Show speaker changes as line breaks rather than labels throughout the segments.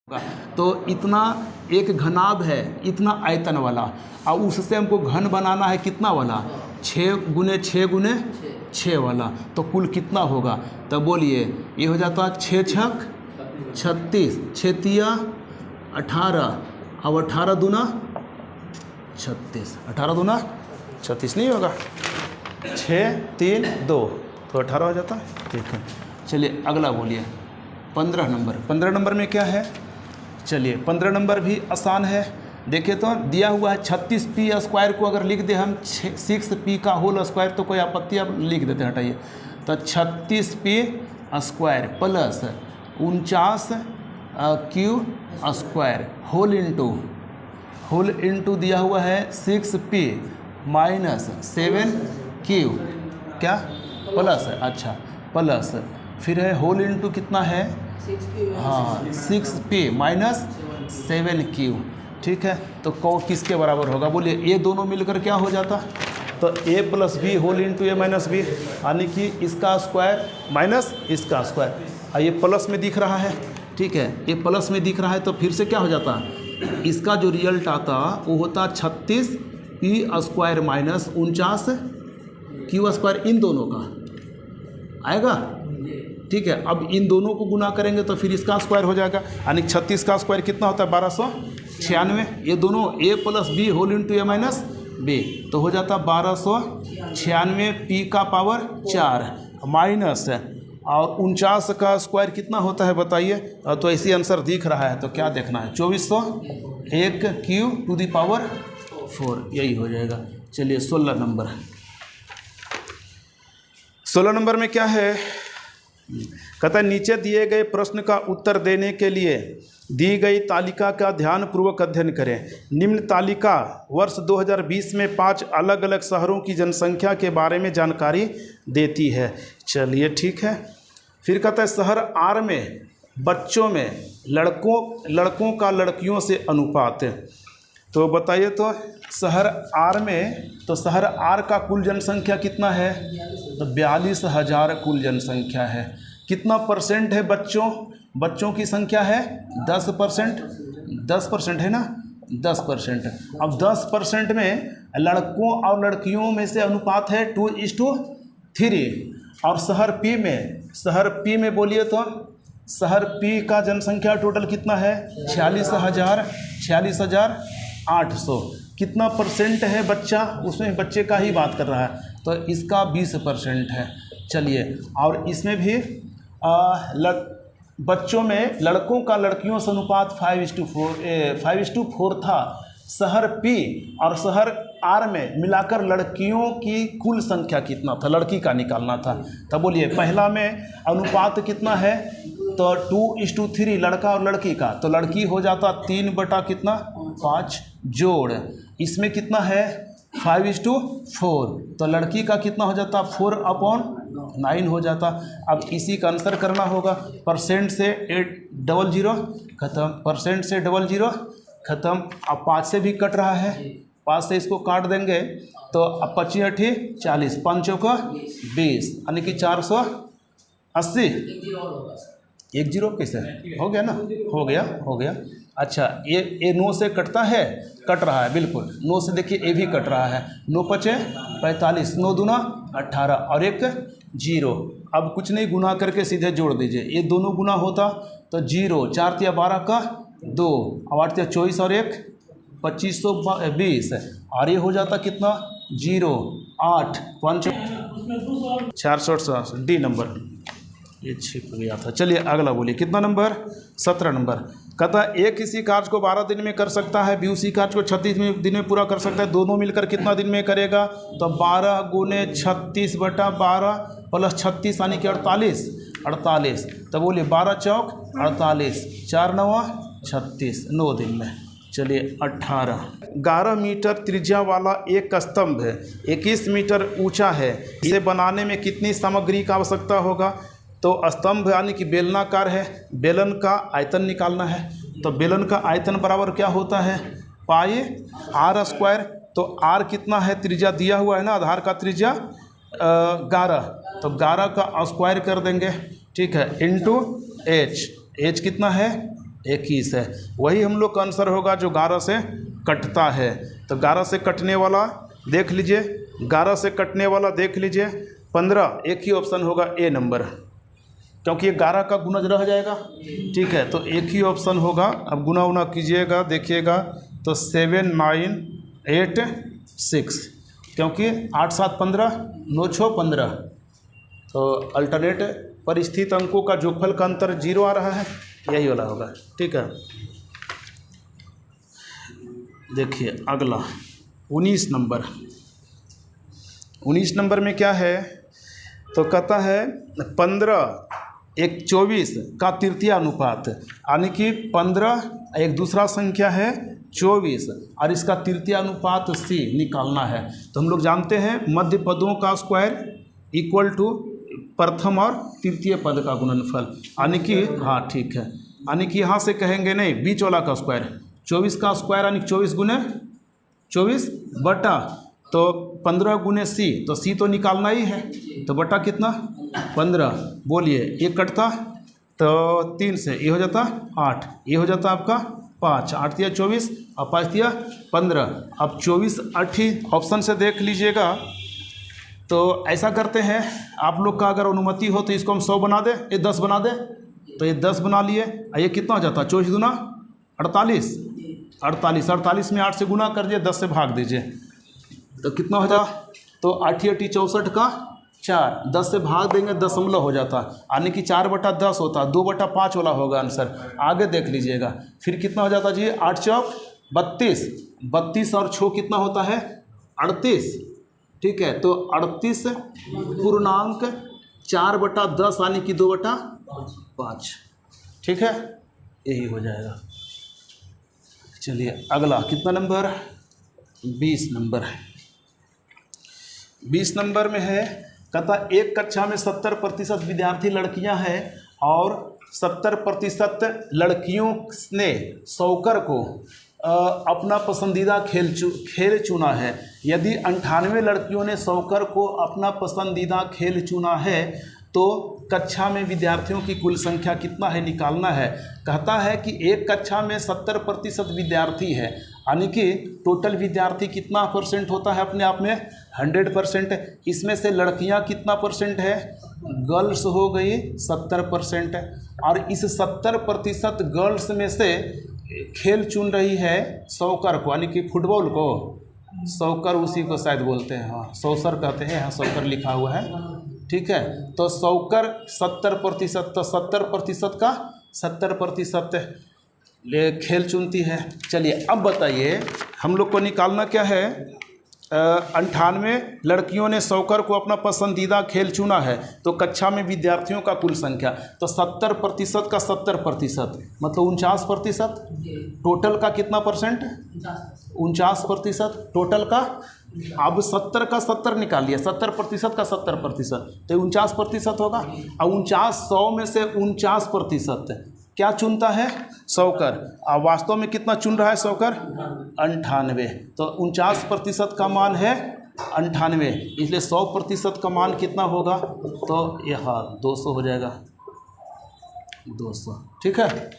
होगा। तो इतना एक घनाभ है, इतना आयतन वाला, और उससे हमको घन बनाना है कितना वाला, 6 गुने 6 गुने 6 वाला। तो कुल कितना होगा, तब बोलिए। ये हो जाता 6 छक 36, 6 तिया 18, अब 18 दूना 36, 18 दूना 36 नहीं होगा, 6 3 2 तो 18 हो जाता है। ठीक है, चलिए अगला बोलिए 15 नंबर। 15 नंबर में क्या है, चलिए 15 नंबर भी आसान है। देखिए तो दिया हुआ है 36p स्क्वायर को अगर लिख दे हम 6p का होल स्क्वायर तो कोई आपत्ति, आप लिख देते हैं, हटाइए। तो 36p square plus 49q square whole into दिया हुआ है 6p माइनस 7q, क्या प्लस है, अच्छा प्लस फिर है होल इंटू कितना है, हाँ 6p माइनस 7q। ठीक है, तो कौ किसके बराबर होगा, बोलिए। ये दोनों मिलकर क्या हो जाता, तो a plus B whole into A minus B, यानी कि इसका स्क्वायर माइनस इसका स्क्वायर, और ये प्लस में दिख रहा है। ठीक है, ये प्लस में दिख रहा है, तो फिर से क्या हो जाता, इसका जो रिजल्ट आता वो होता 36p square minus 49q square, इन दोनों का आएगा। ठीक है, अब इन दोनों को गुना करेंगे तो फिर इसका स्क्वायर हो जाएगा, यानी 36 का स्क्वायर कितना होता है 1296। ये दोनों a plus B whole into A minus B, तो हो जाता 1296 p का पावर 4 माइनस, और 49 का स्क्वायर कितना होता है बताइए। तो ऐसी आंसर दिख रहा है, तो क्या देखना है, 2401 q टू द पावर 4, यही हो जाएगा। चलिए 16 नंबर। 16 नंबर में क्या है, कहता है नीचे दिए गए प्रश्न का उत्तर देने के लिए दी गई तालिका का ध्यानपूर्वक अध्ययन करें। निम्न तालिका वर्ष 2020 में 5 अलग अलग शहरों की जनसंख्या के बारे में जानकारी देती है। चलिए ठीक है, फिर कहता है शहर आर में बच्चों में लड़कों का लड़कियों से अनुपात, तो बताइए। तो शहर आर में, तो शहर आर का कुल जनसंख्या कितना है, तो 42,000 कुल जनसंख्या है। कितना परसेंट है बच्चों की संख्या है 10%, 10% है ना, 10%। अब 10% में लड़कों और लड़कियों में से अनुपात है 2:3। और शहर पी में बोलिए तो शहर पी का जनसंख्या टोटल कितना है 46,800। कितना परसेंट है बच्चा, उसमें बच्चे का ही बात कर रहा है, तो इसका 20% है। चलिए, और इसमें भी बच्चों में लड़कों का लड़कियों से अनुपात 5:4 था। शहर पी और शहर आर में मिलाकर लड़कियों की कुल संख्या कितना था, लड़की का निकालना था। तब बोलिए पहला में अनुपात कितना है, तो 2:3 लड़का और लड़की का, तो लड़की हो जाता 3/5 जोड़, इसमें कितना है 5:4, तो लड़की का कितना हो जाता 4/9 हो जाता। अब इसी का आंसर करना होगा। परसेंट से 800 खत्म, परसेंट से 00 खत्म। अब 5 से भी कट रहा है, 5 से इसको काट देंगे तो अब 25 40, 5 का 20, यानी कि 480। 10 कैसे हो गया ना, हो गया। अच्छा, ये 9 से कटता है, कट रहा है बिल्कुल, 9 से देखिए ये भी कट रहा है। 9 5 45, 9 दूना 18 और 1 0। अब कुछ नहीं, गुना करके सीधे जोड़ दीजिए। ये दोनों गुना होता तो 0, 4 तिया 12 का 2, 8 तिया 24 और 1 2520, और ये हो जाता कितना 0 8 5 468 डी नंबर, ये छिप गया था। चलिए अगला बोलिए, कितना नंबर 17 नंबर। कहता है एक इसी कार्य को 12 दिन में कर सकता है, बी उसी कार्य को 36 दिन में पूरा कर सकता है, दोनों मिलकर कितना दिन में करेगा, तो 12 गुने 36/12 प्लस 36 यानी कि 48। तो बोलिए 12 चौक 48, 4 9 36, 9 दिन में। चलिए 18। 11 मीटर त्रिज्या वाला एक स्तंभ 21 मीटर ऊंचा है, इसे बनाने में कितनी सामग्री का आवश्यकता होगा। तो स्तंभ यानी कि बेलनाकार है, बेलन का आयतन निकालना है। तो बेलन का आयतन बराबर क्या होता है, पाई आर स्क्वायर। तो आर कितना है, त्रिज्या दिया हुआ है ना, आधार का त्रिज्या 11, तो 11 का स्क्वायर कर देंगे। ठीक है, इंटू एच कितना है 21 है, वही हम लोग का आंसर होगा जो 11 से कटता है। तो 11 से कटने वाला देख लीजिए, 11 से कटने वाला देख लीजिए 15, एक ही ऑप्शन होगा ए नंबर, क्योंकि ये 11 का गुणज रह जाएगा। ठीक है, तो एक ही ऑप्शन होगा। अब गुना उना कीजिएगा, देखिएगा तो 7 9 8 6, क्योंकि 8 7 15, 9 6 15, तो अल्टरनेट पर स्थित अंकों का जोगफल का अंतर 0 आ रहा है, यही वाला होगा। ठीक है, देखिए अगला 19 नंबर। 19 नंबर में क्या है, तो कहता है 15 एक 24 का तृतीय अनुपात, यानी कि 15 एक दूसरा संख्या है 24 और इसका तृतीय अनुपात c निकालना है। तो हम लोग जानते हैं मध्य पदों का स्क्वायर इक्वल टू प्रथम और तृतीय पद का गुणनफल, यानी कि हाँ ठीक है, यानी कि यहाँ से कहेंगे नहीं, बीच वाला का स्क्वायर 24 का स्क्वायर यानी 24 गुने 24 बटा, तो 15 गुने c, तो c तो निकालना ही है, तो बटा कितना 15, बोलिए ये कटता तो 3 से ये हो जाता 8, ये हो जाता आपका 5, 8 या 24 और 5 या 15। अब 24 8 ऑप्शन से देख लीजिएगा। तो ऐसा करते हैं, आप लोग का अगर अनुमति हो तो इसको हम 100 बना दें, ये 10 बना दें, तो ये 10 बना लिए। ये कितना हो जाता 24 दूना 48, 48 में 8 से गुना कर दिए, 10 से भाग दीजिए, तो कितना हो जाता, तो 8 8 64 का 4, 10 से भाग देंगे दशमलव हो जाता, यानी कि 4/10 होता, 2/5 वाला होगा आंसर। आगे देख लीजिएगा, फिर कितना हो जाता जी 8 चौक 32, 32 और 6 कितना होता है 38। ठीक है, तो 38 पूर्णांक 4/10 यानी कि 2/5। ठीक है, यही हो जाएगा। चलिए अगला कितना नंबर, 20 नंबर। 20 नंबर में है, कहता एक कक्षा में 70% विद्यार्थी लड़कियां हैं और 70% लड़कियों ने सौकर को अपना पसंदीदा खेल चुना है। यदि 98 लड़कियों ने सौकर को अपना पसंदीदा खेल चुना है तो कक्षा में विद्यार्थियों की कुल संख्या कितना है निकालना है। कहता है कि एक कक्षा में 70% विद्यार्थी है, यानी कि टोटल विद्यार्थी कितना परसेंट होता है अपने आप में 100%। इसमें से लड़कियां कितना परसेंट है, गर्ल्स हो गई 70%, और इस 70% गर्ल्स में से खेल चुन रही है सौकर को, यानी कि फुटबॉल को, सौकर उसी को शायद बोलते हैं, हाँ सौसर कहते हैं, यहाँ सौकर लिखा हुआ है। ठीक है, तो सौकर 70%, तो 70% का 70% खेल चुनती है। चलिए अब बताइए हम लोग को निकालना क्या है, 98 लड़कियों ने सौकर को अपना पसंदीदा खेल चुना है, तो कक्षा में विद्यार्थियों का कुल संख्या, तो 70% का 70% मतलब 49%, टोटल का कितना परसेंट 49% टोटल का। अब 70 का 70 निकालिए, 70% का 70%, तो 49% होगा। अब 49 100 में से 49% क्या चुनता है सौकर, अब वास्तव में कितना चुन रहा है सौकर 98, तो 49% का मान है 98, इसलिए 100% का मान कितना होगा, तो यहाँ 200 हो जाएगा, 200। ठीक है,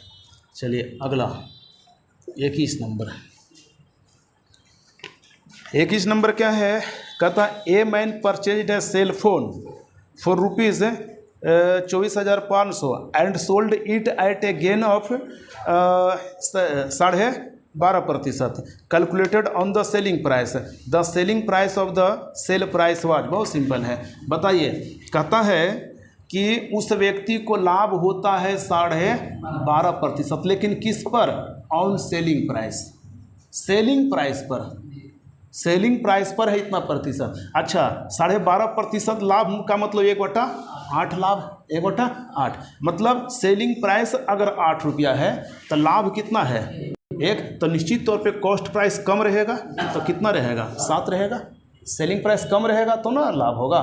चलिए अगला 21 नंबर। 21 नंबर क्या है, कहता a man purchased a cell phone for rupees 24,500 and sold it at a gain of 12.5%, calculated on the selling price, the selling price of the cell price was. बहुत सिंपल है, बताइए। कहता है कि उस व्यक्ति को लाभ होता है 12.5%, लेकिन किस पर, on selling price, selling price पर, सेलिंग प्राइस पर है इतना प्रतिशत। अच्छा, 12.5% लाभ का मतलब 1/8 लाभ, 1/8 मतलब सेलिंग प्राइस अगर 8 रुपया है तो लाभ कितना है 1, तो निश्चित तौर पे कॉस्ट प्राइस कम रहेगा, तो कितना रहेगा 7 रहेगा। सेलिंग प्राइस कम रहेगा तो ना लाभ होगा।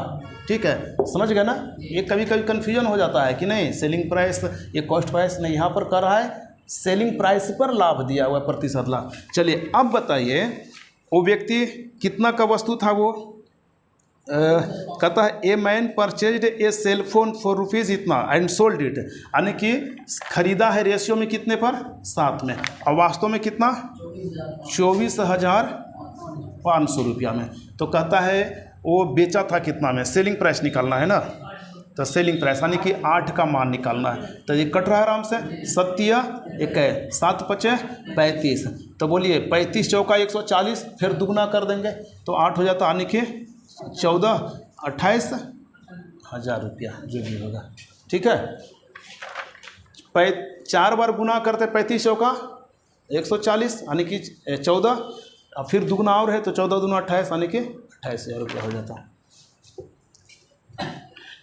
ठीक है, समझ गए ना। ये कभी कभी कन्फ्यूजन हो जाता है कि नहीं सेलिंग प्राइस ये कॉस्ट प्राइस नहीं, यहाँ पर कर रहा है सेलिंग प्राइस पर लाभ दिया हुआ है, प्रतिशत लाभ। चलिए अब बताइए वो व्यक्ति कितना का वस्तु था, वो कहता है a man purchased a cell phone for rupees इतना एंड सोल्ड इट, यानी कि खरीदा है रेशियो में कितने पर 7 में, और वास्तव में कितना 24,500 रुपया में। तो कहता है वो बेचा था कितना में, सेलिंग प्राइस निकालना है ना, तो सेलिंग प्राइस यानी कि 8 का मान निकालना है। तो ये कट रहा है आराम से, 7 पचे 35, तो बोलिए 35 चौका 140, फिर दुगना कर देंगे तो 8 हो जाता, यानी कि 28,000 रुपया जो भी होगा। ठीक है, 4 बार गुना करते 35 चौका 140 यानी कि 14, और फिर दुगना और है तो 14 दूना 28 यानी कि 28,000 रुपया हो जाता।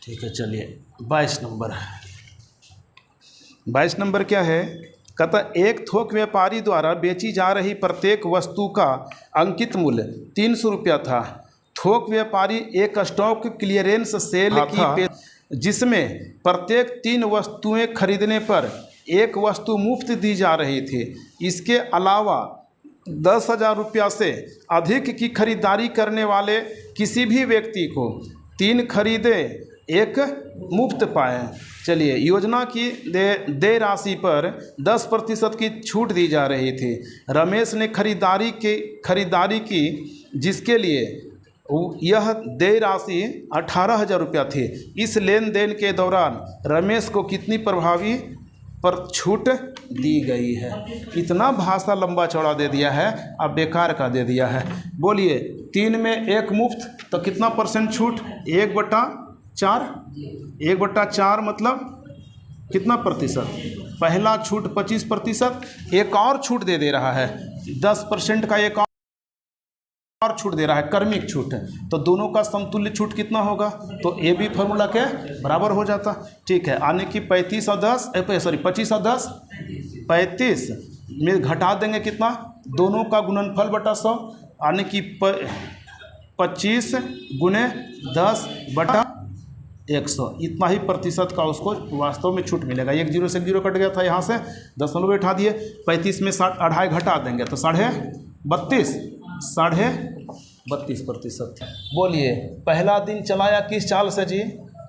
ठीक है, चलिए 22 नंबर। 22 नंबर क्या है, कहता एक थोक व्यापारी द्वारा बेची जा रही प्रत्येक वस्तु का अंकित मूल्य 300 रुपया था। थोक व्यापारी एक स्टॉक क्लियरेंस सेल की जिसमें प्रत्येक 3 वस्तुएं खरीदने पर एक वस्तु मुफ्त दी जा रही थी। इसके अलावा 10,000 रुपया से अधिक की खरीदारी करने वाले किसी भी व्यक्ति को 3 खरीदे एक मुफ्त पाए। चलिए, योजना की देय राशि पर 10% की छूट दी जा रही थी। रमेश ने खरीदारी की जिसके लिए यह देय राशि 18,000 रुपया थी। इस लेन देन के दौरान रमेश को कितनी प्रभावी पर छूट दी गई है। इतना भाषा लंबा चौड़ा दे दिया है, अब बेकार का दे दिया है। बोलिए 3 में 1 मुफ्त, तो कितना % छूट, 1/4, 1/4 मतलब कितना प्रतिशत, पहला छूट 25%, एक और छूट दे रहा है 10% का, एक और छूट दे रहा है, कर्मिक छूट है। तो दोनों का समतुल्य छूट कितना होगा, तो ए बी फार्मूला के बराबर हो जाता। ठीक है, यानी कि 25 और 10 35 में घटा देंगे कितना, दोनों का गुणनफल बटा 100, यानी कि 25 गुने 10 बटा 100, इतना ही प्रतिशत का उसको वास्तव में छूट मिलेगा। 1 0 से 1 0 कट गया था, यहाँ से 10 बैठा दिए, 35 में 2.5 घटा देंगे तो 32.5%। बोलिए पहला दिन चलाया किस चाल से जी,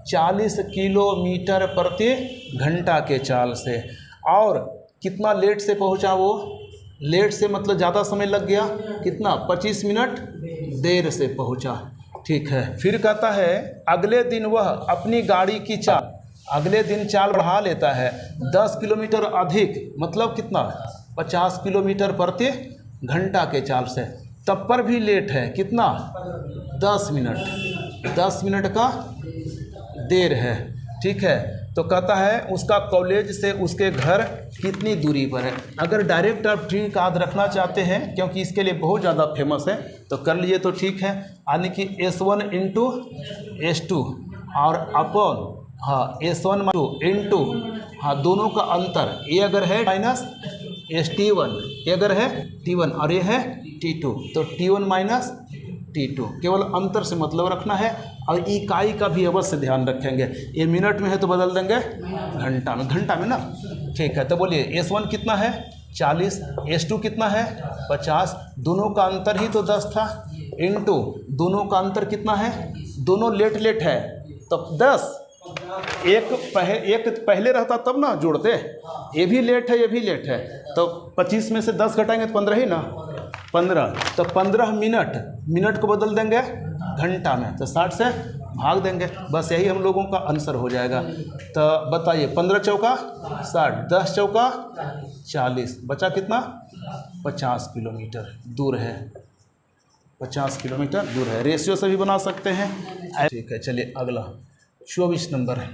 40 किलोमीटर प्रति घंटा के चाल से, और कितना लेट से पहुंचा वो, लेट से मतलब ज़्यादा समय लग गया, कितना 25 मिनट देर से पहुंचा। ठीक है, फिर कहता है अगले दिन वह अपनी गाड़ी की चाल, अगले दिन चाल बढ़ा लेता है 10 किलोमीटर अधिक, मतलब कितना 50 किलोमीटर प्रति घंटा के चाल से, तब पर भी लेट है, कितना 10 मिनट का देर है। ठीक है, तो कहता है उसका कॉलेज से उसके घर कितनी दूरी पर है। अगर डायरेक्ट आप ट्री का याद रखना चाहते हैं, क्योंकि इसके लिए बहुत ज़्यादा फेमस है, तो कर लीजिए तो ठीक है, यानी कि S1 इंटू S2 और अपॉन S1 इंटू दोनों का अंतर, ये अगर है माइनस ST1, ये अगर है T1 और ये है T2, तो T1 माइनस T2, केवल अंतर से मतलब रखना है। और इकाई का भी अवश्य ध्यान रखेंगे, ये मिनट में है तो बदल देंगे घंटा में ना। ठीक है, तो बोलिए S1 कितना है 40, S2 कितना है 50, दोनों का अंतर ही तो 10 था, इंटू दोनों का अंतर कितना है, दोनों लेट है तो 10, एक पहले रहता तब ना जोड़ते, ये भी लेट है, तो 25 में से 10 घटाएंगे तो 15 ही ना, 15, तो 15 मिनट को बदल देंगे घंटा में, तो 60 से भाग देंगे, बस यही हम लोगों का आंसर हो जाएगा। तो बताइए 15 चौका 60, 10 चौका 40, बचा कितना 50 किलोमीटर दूर है, 50 किलोमीटर दूर है। रेशियो से भी बना सकते हैं। ठीक है, चलिए अगला 24 नंबर है।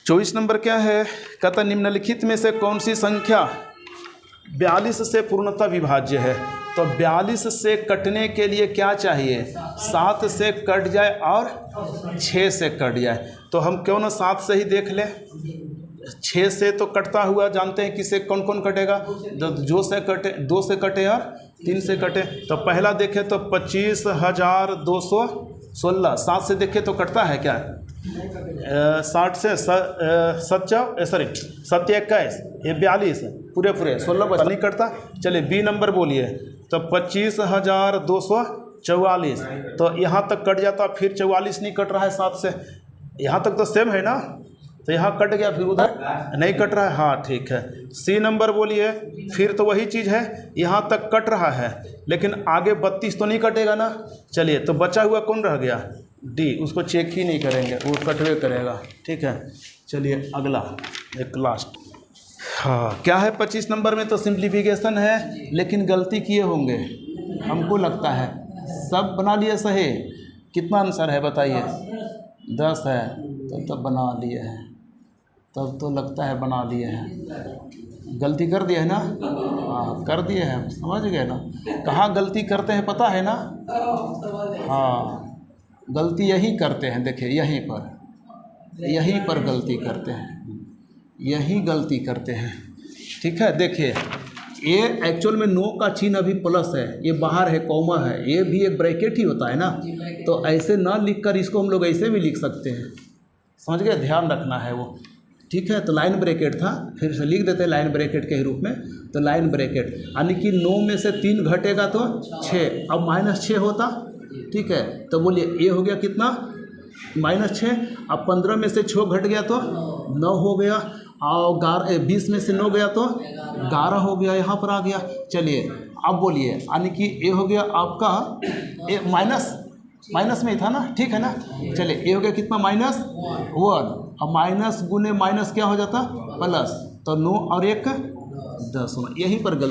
24 नंबर क्या है, कहता निम्नलिखित में से कौन सी संख्या 42 से पूर्णतः विभाज्य है। तो 42 से कटने के लिए क्या चाहिए, 7 से कट जाए और 6 से कट जाए। तो हम क्यों ना 7 से ही देख लें, 6 से तो कटता हुआ जानते हैं किसे कौन कौन कटेगा, जो से कटे, 2 से कटे और 3 से कटे। तो पहला देखें तो 25,216, 7 से देखें तो कटता है क्या, 60 से 27, ये 42 पूरे 16 नहीं कटता। चलिए बी नंबर बोलिए, तो 25,216 44, तो यहाँ तक कट जाता, फिर 44 नहीं कट रहा है 7 से, यहाँ तक तो सेम है ना, तो यहाँ कट गया, फिर उधर नहीं कट रहा है। हाँ ठीक है, सी नंबर बोलिए। फिर तो वही चीज़ है, यहाँ तक कट रहा है लेकिन आगे 32 तो नहीं कटेगा ना। चलिए, तो बचा हुआ कौन रह गया, डी, उसको चेक ही नहीं करेंगे, वो कटवे करेगा। ठीक है, चलिए अगला एक लास्ट। हाँ क्या है 25 नंबर में, तो सिंप्लीफिकेशन है लेकिन गलती किए होंगे हमको लगता है। सब बना लिए सही, कितना आंसर है बताइए, 10 है, तब बना लिए हैं, तब तो लगता है बना लिए हैं। गलती कर दिए है ना, हाँ कर दिए हैं, समझ गए ना। कहाँ गलती करते हैं पता है ना, हाँ गलती यही करते हैं, देखिए यहीं पर गलती करते हैं, यही गलती करते हैं। ठीक है, देखिए ये एक्चुअल में नो का चिन्ह अभी प्लस है, ये बाहर है, कॉमा है, ये भी एक ब्रैकेट ही होता है ना, तो ऐसे ना लिखकर इसको हम लोग ऐसे भी लिख सकते हैं, समझ गए, ध्यान रखना है वो। ठीक है, तो लाइन ब्रैकेट था, फिर से लिख देते हैं लाइन ब्रैकेट के रूप में। तो लाइन ब्रैकेट यानी कि 9 में से 3 घटेगा तो 6, अब -6 होता। ठीक है, तो बोलिए ये हो गया कितना, -6। अब 15 में से 6 घट गया तो 9 हो गया, और 20 में से 9 गया तो 11 हो गया, यहाँ पर आ गया। चलिए अब बोलिए, यानी कि ये हो गया आपका ये माइनस में ही था ना, ठीक है ना। चलिए ये हो गया कितना, -1, अब माइनस गुने माइनस क्या हो जाता, प्लस, तो 9 और 1 10 होना, यहीं पर गलती